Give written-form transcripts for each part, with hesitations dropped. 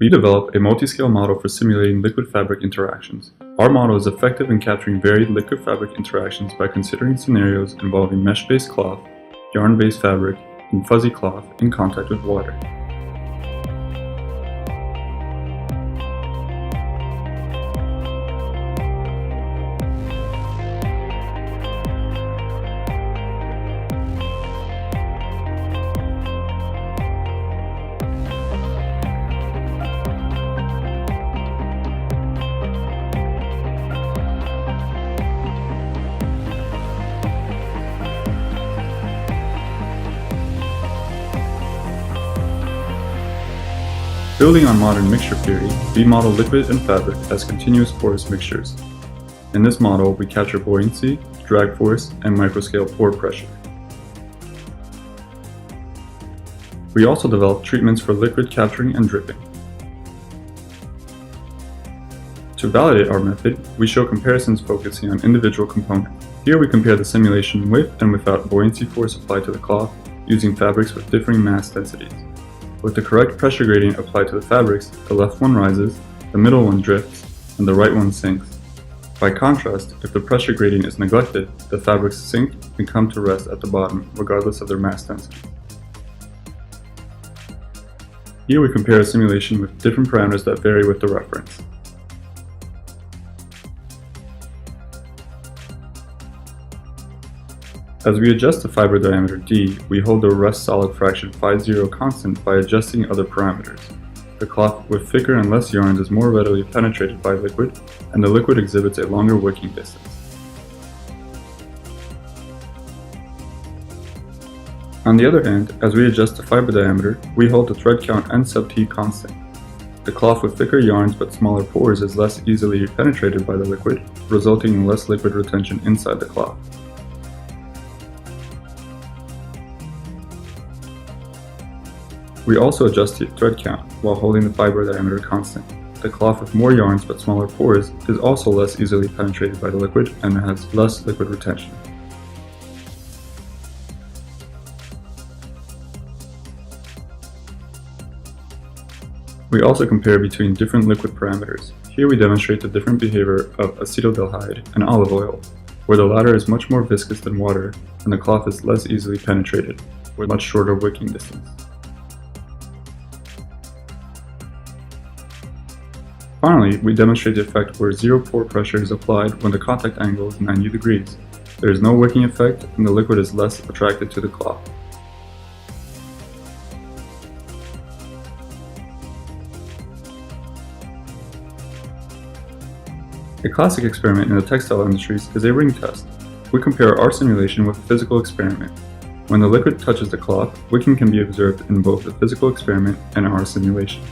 We develop a multi-scale model for simulating liquid-fabric interactions. Our model is effective in capturing varied liquid-fabric interactions by considering scenarios involving mesh-based cloth, yarn-based fabric, and fuzzy cloth in contact with water. Building on modern mixture theory, we model liquid and fabric as continuous porous mixtures. In this model, we capture buoyancy, drag force, and microscale pore pressure. We also develop treatments for liquid capturing and dripping. To validate our method, we show comparisons focusing on individual components. Here we compare the simulation with and without buoyancy force applied to the cloth using fabrics with differing mass densities. With the correct pressure gradient applied to the fabrics, the left one rises, the middle one drifts, and the right one sinks. By contrast, if the pressure gradient is neglected, the fabrics sink and come to rest at the bottom, regardless of their mass density. Here we compare a simulation with different parameters that vary with the reference. As we adjust the fiber diameter d, we hold the rest solid fraction phi0 constant by adjusting other parameters. The cloth with thicker and less yarns is more readily penetrated by liquid, and the liquid exhibits a longer wicking distance. On the other hand, as we adjust the fiber diameter, we hold the thread count n sub t constant. The cloth with thicker yarns but smaller pores is less easily penetrated by the liquid, resulting in less liquid retention inside the cloth. We also adjust the thread count while holding the fiber diameter constant. The cloth with more yarns but smaller pores is also less easily penetrated by the liquid and has less liquid retention. We also compare between different liquid parameters. Here we demonstrate the different behavior of acetaldehyde and olive oil, where the latter is much more viscous than water and the cloth is less easily penetrated, with much shorter wicking distance. Finally, we demonstrate the effect where zero pore pressure is applied when the contact angle is 90 degrees. There is no wicking effect and the liquid is less attracted to the cloth. A classic experiment in the textile industries is a ring test. We compare our simulation with a physical experiment. When the liquid touches the cloth, wicking can be observed in both the physical experiment and our simulation.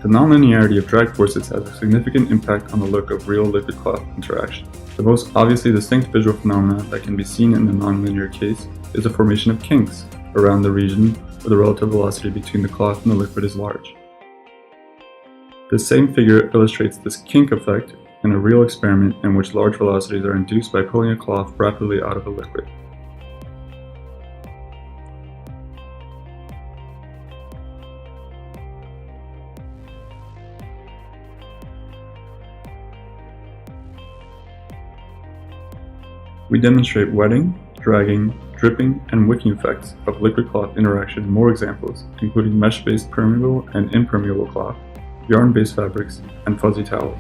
The nonlinearity of drag forces has a significant impact on the look of real liquid-cloth interaction. The most obviously distinct visual phenomena that can be seen in the nonlinear case is the formation of kinks around the region where the relative velocity between the cloth and the liquid is large. This same figure illustrates this kink effect in a real experiment in which large velocities are induced by pulling a cloth rapidly out of a liquid. We demonstrate wetting, dragging, dripping, and wicking effects of liquid-cloth interaction in more examples, including mesh-based permeable and impermeable cloth, yarn-based fabrics, and fuzzy towels.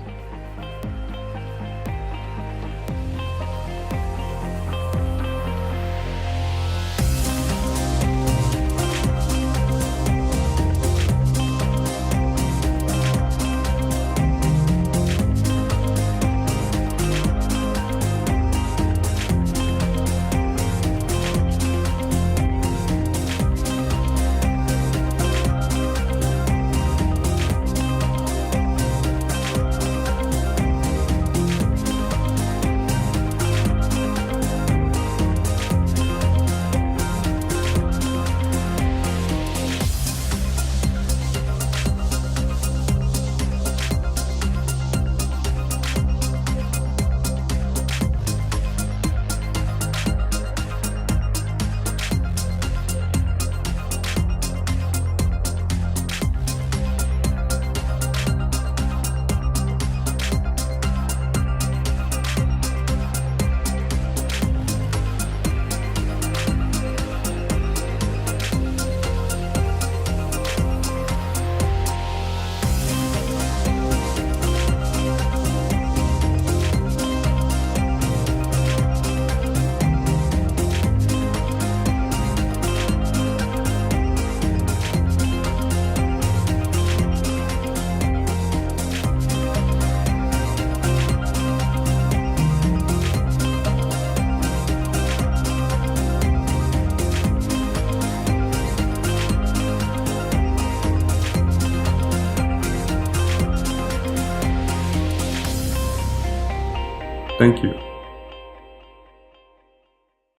Thank you.